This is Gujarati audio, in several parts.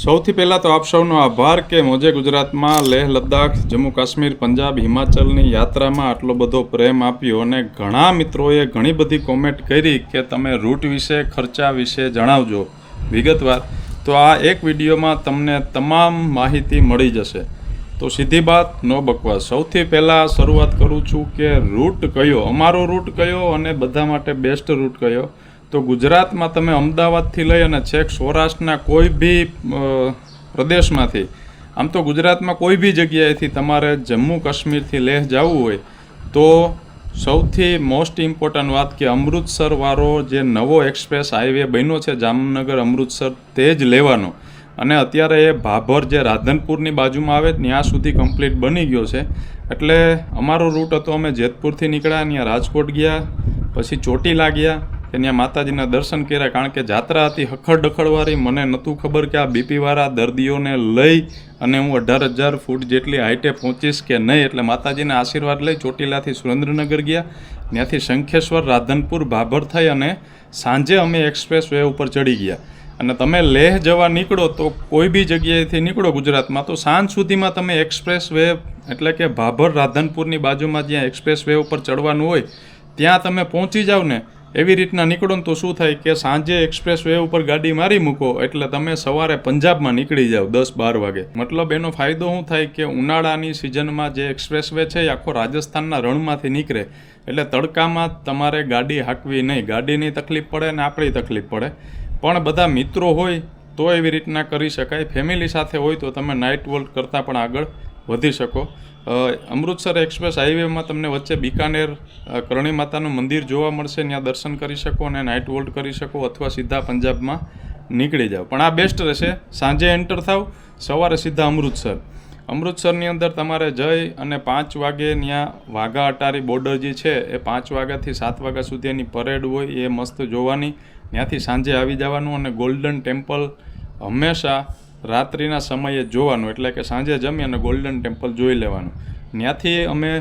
સૌથી પહેલાં તો આપ સૌનો આભાર કે મોજે ગુજરાતમાં લેહ લદ્દાખ જમ્મુ કાશ્મીર પંજાબ હિમાચલની યાત્રામાં આટલો બધો પ્રેમ આપ્યો અને ઘણા મિત્રોએ ઘણી બધી કોમેન્ટ કરી કે તમે રૂટ વિશે ખર્ચા વિશે જણાવજો વિગતવાર. તો આ એક વિડીયોમાં તમને તમામ માહિતી મળી જશે. તો સીધી વાત, નો બકવાસ. સૌથી પહેલાં શરૂઆત કરું છું કે રૂટ કયો, અમારો રૂટ કયો અને બધા માટે બેસ્ટ રૂટ કયો. તો ગુજરાતમાં તમે અમદાવાદથી લઈ અને છેક સૌરાષ્ટ્રના કોઈ બી પ્રદેશમાંથી, આમ તો ગુજરાતમાં કોઈ બી જગ્યાએથી તમારે જમ્મુ કાશ્મીરથી લેહ જવું હોય તો સૌથી મોસ્ટ ઇમ્પોર્ટન્ટ વાત કે અમૃતસરવાળો જે નવો એક્સપ્રેસ હાઈવે બન્યો છે જામનગર અમૃતસર, તે જ લેવાનો. અને અત્યારે એ ભાભર જે રાધનપુરની બાજુમાં આવે ત્યાં સુધી કમ્પ્લીટ બની ગયો છે. એટલે અમારો રૂટ હતો, અમે જેતપુરથી નીકળ્યા, ત્યાં રાજકોટ ગયા, પછી ચોટીલા ગયા, કે ત્યાં માતાજીના દર્શન કર્યા. કારણ કે જાત્રા હતી હખડ ડખડવાળી, મને નહોતું ખબર કે આ બીપીવાળા દર્દીઓને લઈ અને હું 18,000 ફૂટ જેટલી હાઈટે પહોંચીશ કે નહીં. એટલે માતાજીના આશીર્વાદ લઈ ચોટીલાથી સુરેન્દ્રનગર ગયા, ત્યાંથી શંખેશ્વર, રાધનપુર, ભાભર થઈ અને સાંજે અમે એક્સપ્રેસ વે ઉપર ચડી ગયા. અને તમે લેહ જવા નીકળો તો કોઈ બી જગ્યાએથી નીકળો ગુજરાતમાં તો સાંજ સુધીમાં તમે એક્સપ્રેસ વે એટલે કે ભાભર રાધનપુરની બાજુમાં જ્યાં એક્સપ્રેસ વે ઉપર ચડવાનું હોય ત્યાં તમે પહોંચી જાઓ ને, એવી રીતના નીકળો ને તો શું થાય કે સાંજે એક્સપ્રેસ વે ઉપર ગાડી મારી મૂકો એટલે તમે સવારે પંજાબમાં નીકળી જાઓ 10-12 વાગે. મતલબ એનો ફાયદો શું થાય કે ઉનાળાની સિઝનમાં જે એક્સપ્રેસ વે છે એ આખો રાજસ્થાનના રણમાંથી નીકળે એટલે તડકામાં તમારે ગાડી હાંકવી નહીં, ગાડીની તકલીફ પડે ને આપણી તકલીફ પડે. પણ બધા મિત્રો હોય તો એવી રીતના કરી શકાય. ફેમિલી સાથે હોય તો તમે નાઇટ વોક કરતાં પણ આગળ વધી શકો. અમૃતસર એક્સપ્રેસ હાઈવેમાં તમને વચ્ચે બિકાનેર કરણી માતાનું મંદિર જોવા મળશે, ત્યાં દર્શન કરી શકો અને નાઇટ વોક કરી શકો, અથવા સીધા પંજાબમાં નીકળી જાઓ. પણ આ બેસ્ટ રહેશે, સાંજે એન્ટર થાવ, સવારે સીધા અમૃતસર. અમૃતસરની અંદર તમારે જઈ અને 5 વાગે ત્યાં વાઘા અટારી બોર્ડર જે છે એ 5 વાગ્યાથી 7 વાગ્યા સુધી એની પરેડ હોય એ મસ્ત જોવાની. ત્યાંથી સાંજે આવી જવાનું અને ગોલ્ડન ટેમ્પલ હંમેશા રાત્રિના સમયે જોવાનું, એટલે કે સાંજે જમી અને ગોલ્ડન ટેમ્પલ જોઈ લેવાનું. ત્યાંથી અમે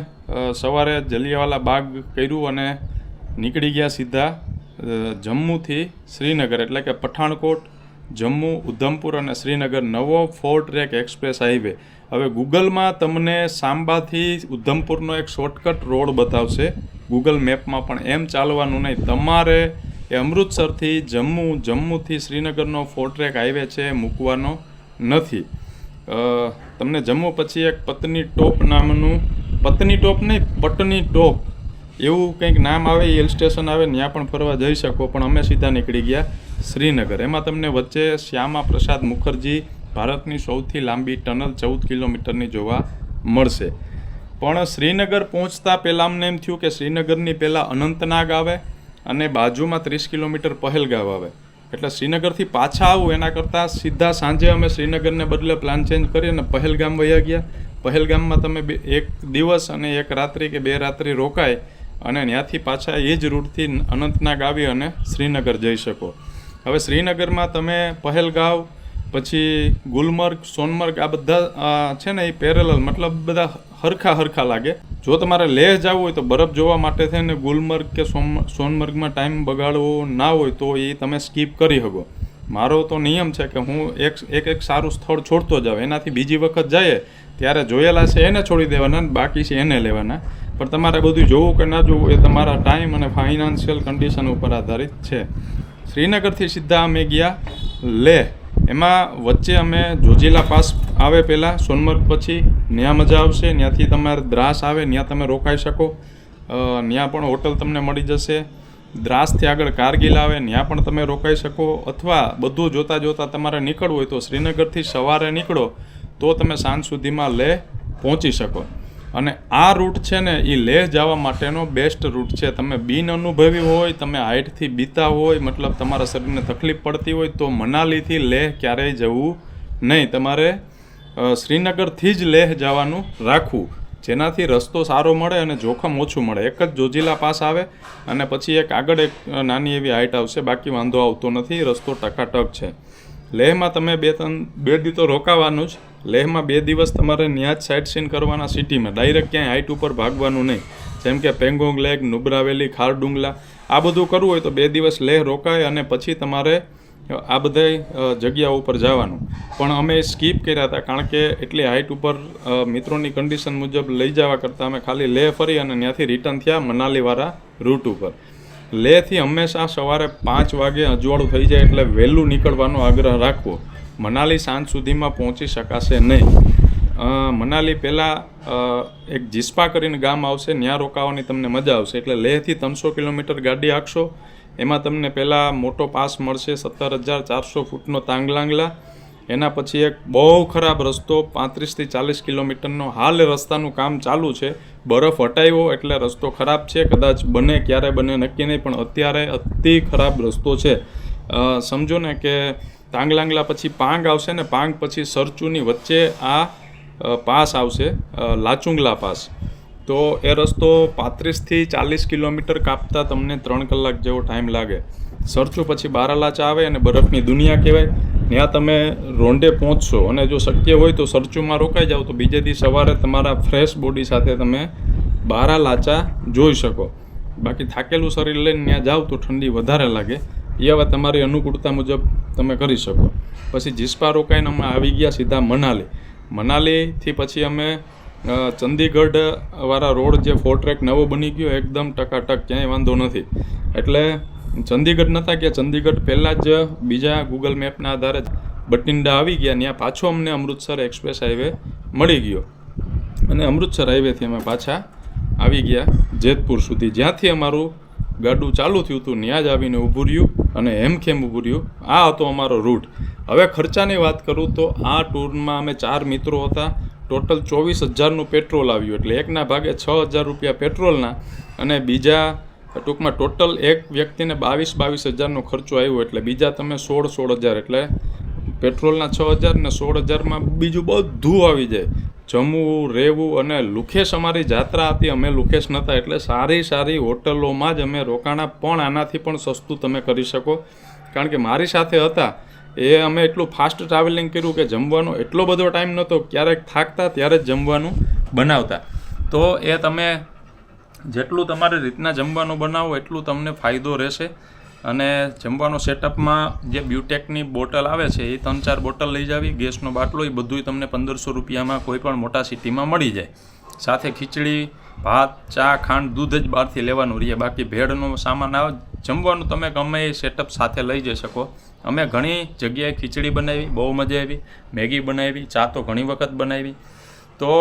સવારે જલિયાવાલા બાગ કર્યું અને નીકળી ગયા સીધા જમ્મુથી શ્રીનગર, એટલે કે પઠાણકોટ, જમ્મુ, ઉધમપુર અને શ્રીનગર નવો 4 ટ્રેક એક્સપ્રેસ હાઈવે. હવે ગૂગલમાં તમને સાંબાથી ઉધમપુરનો એક શોર્ટકટ રોડ બતાવશે ગૂગલ મેપમાં, પણ એમ ચાલવાનું નહીં. તમારે એ અમૃતસરથી જમ્મુ, જમ્મુથી શ્રીનગરનો 4 ટ્રેક હાઈવે છે એ મૂકવાનો નથી. તમને જમ્મુ પછી એક પત્ની ટોપ નામનું, પત્ની ટોપ નહીં પટની ટોપ એવું કંઈક નામ આવે, હિલ સ્ટેશન આવે, ત્યાં પણ ફરવા જઈ શકો. પણ અમે સીધા નીકળી ગયા શ્રીનગર. એમાં તમને વચ્ચે શ્યામા પ્રસાદ મુખર્જી ભારતની સૌથી લાંબી ટનલ 14 કિલોમીટરની જોવા મળશે. પણ શ્રીનગર પહોંચતા પહેલાં અમને એમ થયું કે શ્રીનગરની પહેલાં અનંતનાગ આવે અને બાજુમાં 30 કિલોમીટર પહેલગામ આવે. એટલે શ્રીનગરથી પાછા આવું એના કરતાં સીધા સાંજે અમે શ્રીનગરને બદલે પ્લાન ચેન્જ કરી અને પહેલગામ વયા ગયા. પહેલગામમાં તમે 1 દિવસ અને 1 રાત્રિ કે 2 રાત્રિ રોકાય અને ત્યાંથી પાછા એ જ રૂટથી અનંતનાગ આવી અને શ્રીનગર જઈ શકો. હવે શ્રીનગરમાં તમે પહેલગામ પછી ગુલમર્ગ, સોનમર્ગ આ બધા છે ને એ પેરેલલ, મતલબ બધા હરખા લાગે. જો તમારે લેહ જવું હોય તો બરફ જોવા માટે થઈને ગુલમર્ગ કે સોનમર્ગમાં ટાઈમ બગાડવો ના હોય તો એ તમે સ્કીપ કરી શકો. મારો તો નિયમ છે કે હું એક સારું સ્થળ છોડતો જાઉં, એનાથી બીજી વખત જઈએ ત્યારે જોયેલા છે એને છોડી દેવાના, બાકી છે એને લેવાના. પણ તમારે બધું જોવું કે ના જોવું એ તમારા ટાઈમ અને ફાઇનાન્શિયલ કન્ડિશન ઉપર આધારિત છે. શ્રીનગરથી સીધા અમે ગયા લેહ. એમાં વચ્ચે અમે જોજીલા પાસ આવે પહેલાં, સોનમર્ગ પછી, ત્યાં મજા આવશે. ત્યાંથી તમારે દ્રાસ આવે, ત્યાં તમે રોકાઈ શકો, ત્યાં પણ હોટલ તમને મળી જશે. દ્રાસથી આગળ કારગિલ આવે, ત્યાં પણ તમે રોકાઈ શકો. અથવા બધું જોતાં તમારે નીકળવું હોય તો શ્રીનગરથી સવારે નીકળો તો તમે સાંજ સુધીમાં લેહ પહોંચી શકો. અને આ રૂટ છે ને એ લેહ જવા માટેનો બેસ્ટ રૂટ છે. તમે બિન અનુભવી હોય, તમે હાઇટથી બીતા હોય, મતલબ તમારા શરીરને તકલીફ પડતી હોય તો મનાલીથી લેહ ક્યારેય જવું નહીં. તમારે શ્રીનગરથી જ લેહ જવાનું રાખવું, જેનાથી રસ્તો સારો મળે અને જોખમ ઓછું મળે. એક જ જોજીલા પાસ આવે અને પછી એક આગળ એક નાની એવી હાઇટ આવશે, બાકી વાંધો આવતો નથી, રસ્તો ટકાટક છે. લેહમાં તમે 2 દી તો રોકાવાનું જ. લેહમાં 2 દિવસ તમારે ત્યાં જ સાઇટ સીન કરવાના સિટીમાં, ડાયરેક્ટ ક્યાંય હાઇટ ઉપર ભાગવાનું નહીં. જેમ કે પેંગોંગ લેક, નુબ્રા વેલી, ખારડુંગલા આ બધું કરવું હોય તો 2 દિવસ લેહ રોકાય અને પછી તમારે આ બધા જગ્યાઓ ઉપર જવાનું. પણ અમે સ્કીપ કર્યા હતા કારણ કે એટલી હાઇટ ઉપર મિત્રોની કન્ડિશન મુજબ લઈ જવા કરતાં અમે ખાલી લેહ ફરી અને ત્યાંથી રિટર્ન થયા મનાલીવાળા રૂટ ઉપર. લેહથી હંમેશા સવારે 5 વાગે અજવાળું થઈ જાય એટલે વહેલું નીકળવાનો આગ્રહ રાખવો. મનાલી સાંજ સુધીમાં પહોંચી શકાશે નહીં. મનાલી પહેલાં એક જિસ્પા કરીને ગામ આવશે, ત્યાં રોકાવાની તમને મજા આવશે. એટલે લેહથી 300 કિલોમીટર ગાડી હાંકશો, એમાં તમને પહેલાં મોટો પાસ મળશે 17,400 ફૂટનો તાંગલાંગલા. એના પછી એક બહુ ખરાબ રસ્તો 35થી 40 કિલોમીટરનો. હાલ રસ્તાનું કામ ચાલુ છે, બરફ હટાવ્યો એટલે રસ્તો ખરાબ છે. કદાચ બને, ક્યારે બને નક્કી નહીં, પણ અત્યારે અતિ ખરાબ રસ્તો છે. સમજો ને કે તાંગલાંગલા પછી પાંગ આવશે ને પાંગ પછી સરચુની વચ્ચે આ પાસ આવશે, લાચુંગલા પાસ. તો એ રસ્તો 35થી 40 કિલોમીટર કાપતા તમને 3 કલાક જેવો ટાઈમ લાગે. સરચુ પછી બારાલાચા આવે અને બરફની દુનિયા કહેવાય. ત્યાં તમે રોંડે પહોંચશો અને જો શક્ય હોય તો સરચુમાં રોકાઈ જાઓ તો બીજે દી સવારે તમારા ફ્રેશ બોડી સાથે તમે બારાલાચા જોઈ શકો. બાકી થાકેલું શરીર લઈને ત્યાં જાઓ તો ઠંડી વધારે લાગે. એ હવે તમારી અનુકૂળતા મુજબ તમે કરી શકો. પછી જિસ્પા રોકાઈને અમે આવી ગયા સીધા મનાલી. મનાલીથી પછી અમે ચંદીગઢ વાળા રોડ જે 4 ટ્રેક નવો બની ગયો એકદમ ટકાટક, ક્યાંય વાંધો નથી. એટલે ચંદીગઢ નહોતા ગયા. ચંદીગઢ પહેલાં જ બીજા ગૂગલ મેપના આધારે બટિંડા આવી ગયા. ત્યાં પાછો અમને અમૃતસર એક્સપ્રેસ હાઈવે મળી ગયો અને અમૃતસર હાઈવેથી અમે પાછા આવી ગયા જેતપુર સુધી, જ્યાંથી અમારું ગાડું ચાલુ થયું હતું. ત્યાં જ આવીને ઊભું રહ્યું અને હેમખેમ ઊભું રહ્યું. આ હતો અમારો રૂટ. હવે ખર્ચાની વાત કરું તો આ ટૂરમાં અમે 4 મિત્રો હતા. ટોટલ 24,000નું પેટ્રોલ આવ્યું. એટલે એકના ભાગે 6,000 રૂપિયા પેટ્રોલના અને બીજા ટૂંકમાં ટોટલ એક વ્યક્તિને 22,000નો ખર્ચો આવ્યો. એટલે બીજા તમે 16,000 એટલે પેટ્રોલના 6,000 ને 16,000માં બીજું બધું આવી જાય. જમવું, રહેવું અને લુખેશ અમારી જાત્રા હતી. અમે લુખેશ નહોતા એટલે સારી હોટલોમાં જ અમે રોકાણા. પણ આનાથી પણ સસ્તું તમે કરી શકો કારણ કે મારી સાથે હતા એ અમે એટલું ફાસ્ટ ટ્રાવેલિંગ કર્યું કે જમવાનો એટલો બધો ટાઈમ નહોતો. ક્યારેક થાકતા ત્યારે જ જમવાનું બનાવતા. તો એ તમે જેટલું તમારી રીતના જમવાનું બનાવો એટલું તમને ફાયદો રહેશે. અને જમવાનો સેટઅપમાં જે બ્યુટેકની બોટલ આવે છે એ 3-4 બોટલ લઈ જાવી. ગેસનો બાટલો એ બધું તમને 1,500 રૂપિયામાં કોઈ પણ મોટા સિટીમાં મળી જાય. સાથે ખીચડી, ભાત, ચા, ખાંડ, દૂધ જ બહારથી લેવાનું રહીએ. બાકી ભેળનો સામાન આવે. જમવાનું તમે ગમે એ સેટઅપ સાથે લઈ જઈ શકો. અમે ઘણી જગ્યાએ ખીચડી બનાવી, બહુ મજા આવી. મેગી બનાવી, ચા તો ઘણી વખત બનાવી. તો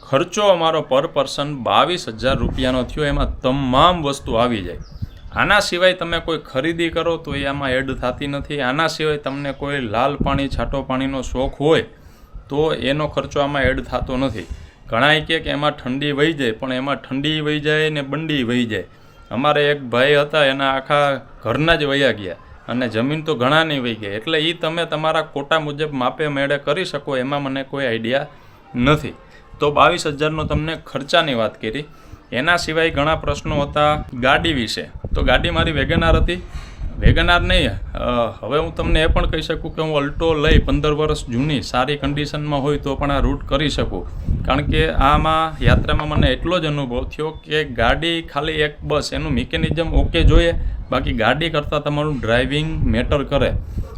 ખર્ચો અમારો પર પર્સન 22,000 રૂપિયાનો થયો. એમાં તમામ વસ્તુ આવી જાય. આના સિવાય તમે કોઈ ખરીદી કરો તો એ આમાં એડ થતી નથી. આના સિવાય તમને કોઈ લાલ પાણી, છાટો પાણીનો શોખ હોય તો એનો ખર્ચો આમાં એડ થતો નથી. ઘણાએ કહે કે એમાં ઠંડી વહી જાય, પણ એમાં ઠંડી વહી જાય ને બંડી વહી જાય. અમારે એક ભાઈ હતા, એના આખા ઘરના જ વહ્યા ગયા અને જમીન તો ઘણાની વહી ગઈ. એટલે એ તમે તમારા કોટા મુજબ માપે મેળે કરી શકો, એમાં મને કોઈ આઈડિયા નથી. તો 22,000નો તમને ખર્ચાની વાત કરી. એના સિવાય ઘણા પ્રશ્નો હતા ગાડી વિશે. તો ગાડી મારી વેગનાર હતી. વેગનાર નહીં, હવે હું તમને એ પણ કહી શકું કે હું અલ્ટો લઈ 15 વર્ષ જૂની સારી કન્ડિશનમાં હોય તો પણ આ રૂટ કરી શકું. કારણ કે આમાં યાત્રામાં મને એટલો જ અનુભવ થયો કે ગાડી ખાલી એક બસ એનું મિકેનિઝમ ઓકે જોઈએ, બાકી ગાડી કરતાં તમારું ડ્રાઇવિંગ મેટર કરે.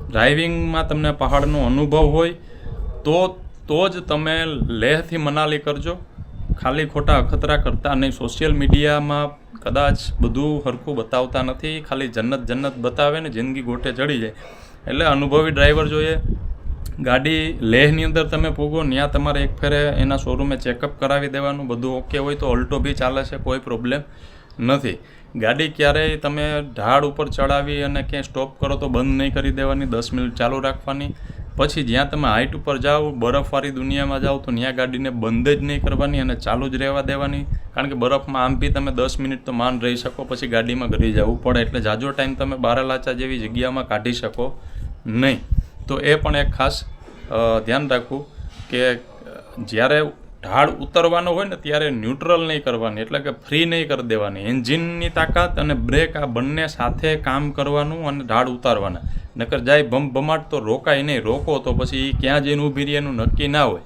ડ્રાઇવિંગમાં તમને પહાડનો અનુભવ હોય તો જ તમે લેહથી મનાલી કરજો. ખાલી ખોટા અખતરા કરતા નહીં. સોશિયલ મીડિયામાં કદાચ બધું સરખું બતાવતા નથી, ખાલી જન્નત બતાવે ને જિંદગી ગોટે ચડી જાય. એટલે અનુભવી ડ્રાઈવર જોઈએ. ગાડી લેહની અંદર તમે પૂગો, ત્યાં તમારે એક ફેરે એના શોરૂમે ચેકઅપ કરાવી દેવાનું. બધું ઓકે હોય તો ઓલ્ટો બી ચાલે છે, કોઈ પ્રોબ્લેમ નથી. ગાડી ક્યારેય તમે ઢાળ ઉપર ચડાવી અને ક્યાંય સ્ટોપ કરો તો બંધ નહીં કરી દેવાની, 10 મિનિટ ચાલુ રાખવાની. પછી જ્યાં તમે હાઇટ ઉપર જાઓ, બરફવાળી દુનિયામાં જાઓ તો ત્યાં ગાડીને બંધ જ નહીં કરવાની અને ચાલુ જ રહેવા દેવાની. કારણ કે બરફમાં આમ બી તમે 10 મિનિટ તો માન રહી શકો, પછી ગાડીમાં ઘરી જવું પડે. એટલે જાજો ટાઈમ તમે બારાલાચા જેવી જગ્યામાં કાઢી શકો નહીં. તો એ પણ એક ખાસ ધ્યાન રાખવું કે જ્યારે ઢાળ ઉતરવાનો હોય ને ત્યારે ન્યુટ્રલ નહીં કરવાની, એટલે કે ફ્રી નહીં કરી દેવાની. એન્જિનની તાકાત અને બ્રેક આ બંને સાથે કામ કરવાનું અને ઢાળ ઉતારવાના. નકર જાય ભમાટ તો રોકાય નહીં. રોકો તો પછી ક્યાં જઈને ઊભી રહી એનું નક્કી ના હોય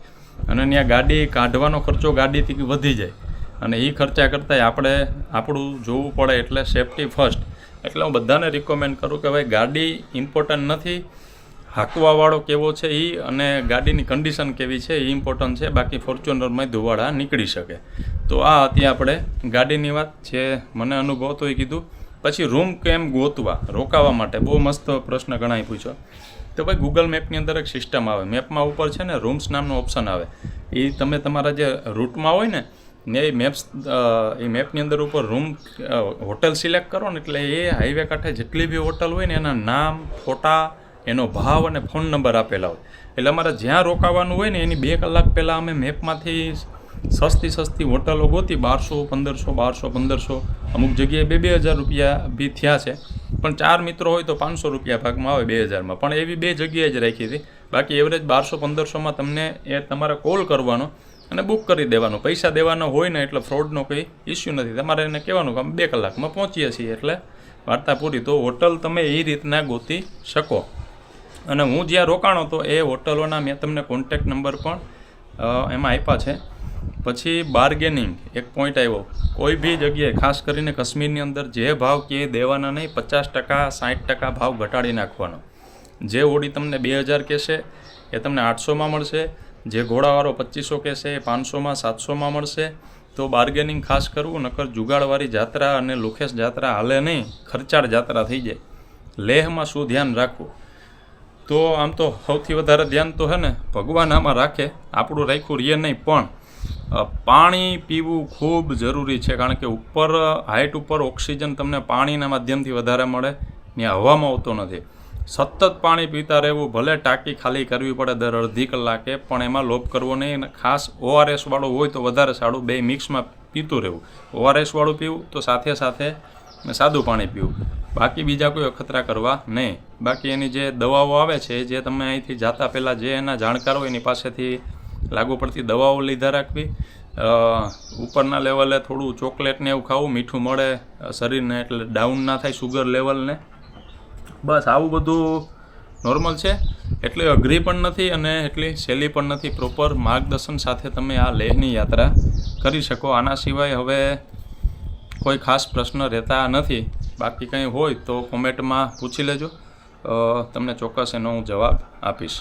અને ત્યાં ગાડી કાઢવાનો ખર્ચો ગાડીથી વધી જાય. અને એ ખર્ચા કરતાંય આપણે આપણું જોવું પડે. એટલે સેફટી ફર્સ્ટ. એટલે હું બધાને રિકમેન્ડ કરું કે ભાઈ ગાડી ઇમ્પોર્ટન્ટ નથી, હાંકવાવાળો કેવો છે એ અને ગાડીની કન્ડિશન કેવી છે એ ઇમ્પોર્ટન્ટ છે. બાકી ફોર્ચ્યુનરમાં ધુવાડા નીકળી શકે. તો આ હતી આપણે ગાડીની વાત, જે મને અનુભવ હતો એ કીધું. પછી રૂમ કેમ ગોતવા રોકાવા માટે બહુ મસ્ત પ્રશ્ન ઘણાય પૂછ્યો. તો ભાઈ ગૂગલ મેપની અંદર એક સિસ્ટમ આવે, મેપમાં ઉપર છે ને રૂમ્સ નામનો ઓપ્શન આવે. એ તમે તમારા જે રૂટમાં હોય ને એ મેપની અંદર ઉપર રૂમ હોટલ સિલેક્ટ કરો ને એટલે એ હાઈવે કાંઠે જેટલી બી હોટલ હોય ને એના નામ, ફોટા, એનો ભાવ અને ફોન નંબર આપેલા હોય. એટલે અમારે જ્યાં રોકાવાનું હોય ને એની 2 કલાક પહેલાં અમે મેપમાંથી સસ્તી હોટલો ગોતી. 1200, અમુક જગ્યાએ 2,000 રૂપિયા બી થયા છે. પણ 4 મિત્રો હોય તો 500 રૂપિયા ભાગમાં આવે 2,000માં. પણ એવી 2 જગ્યાએ જ રાખી હતી. બાકી એવરેજ 1200-1500માં તમને એ તમારે કોલ કરવાનો અને બુક કરી દેવાનો. પૈસા દેવાનો હોય ને એટલે ફ્રોડનો કંઈ ઇસ્યુ નથી. તમારે એને કહેવાનું કે અમે 2 કલાકમાં પહોંચીએ છીએ એટલે વાર્તા પૂરી. તો હોટલ તમે એ રીતના ગોતી શકો. અને હું જ્યાં રોકાણો તો એ હોટલોના મેં તમને કોન્ટેક્ટ નંબર પણ એમાં આપ્યા છે. પછી બાર્ગેનિંગ એક પોઈન્ટ આવ્યો. કોઈ બી જગ્યાએ ખાસ કરીને કાશ્મીરની અંદર જે ભાવ કે દેવાના નહીં, 50%, 60% ભાવ ઘટાડી નાખવાનો. જે ઓડી તમને 2,000 કહેશે એ તમને 800માં મળશે. જે ઘોડાવાળો 2,500 કહેશે એ 500માં, 700માં મળશે. તો બાર્ગેનિંગ ખાસ કરવું, નકર જુગાડવાળી જાત્રા અને લુખેશ જાત્રા હાલે નહીં, ખર્ચાળ જાત્રા થઈ જાય. લેહમાં શું ધ્યાન રાખવું? તો આમ તો સૌથી વધારે ધ્યાન તો હે ને ભગવાન આમાં રાખે, આપણું રાખ્યું રહીએ નહીં. પણ પાણી પીવું ખૂબ જરૂરી છે, કારણ કે ઉપર હાઇટ ઉપર ઓક્સિજન તમને પાણીના માધ્યમથી વધારે મળે, ત્યાં હવામાં આવતો નથી. સતત પાણી પીતા રહેવું. ભલે ટાંકી ખાલી કરવી પડે દર અડધી કલાકે, પણ એમાં લોભ કરવો નહીં. અને ખાસ ORS વાળું હોય તો વધારે સારું, 2 મિક્સમાં પીતું રહેવું. ORS વાળું પીવું તો સાથે સાદું પાણી પીવું. બાકી બીજા કોઈ અખતરા કરવા નહીં. બાકી એની જે દવાઓ આવે છે, જે તમે અહીંથી જાતા પહેલાં જે એના જાણકાર હોય એની પાસેથી લાગુ પડતી દવાઓ લીધા રાખવી. ઉપરના લેવલે થોડું ચોકલેટને એવું ખાવું, મીઠું મળે શરીરને એટલે ડાઉન ના થાય શુગર લેવલને. બસ આવું બધું નોર્મલ છે. એટલી અઘરી પણ નથી અને એટલી સહેલી પણ નથી. પ્રોપર માર્ગદર્શન સાથે તમે આ લેહની યાત્રા કરી શકો. આના સિવાય હવે કોઈ ખાસ પ્રશ્ન રહેતા નથી. બાકી કંઈ હોય તો કોમેન્ટમાં પૂછી લેજો, તમને ચોક્કસ એનો હું જવાબ આપીશ.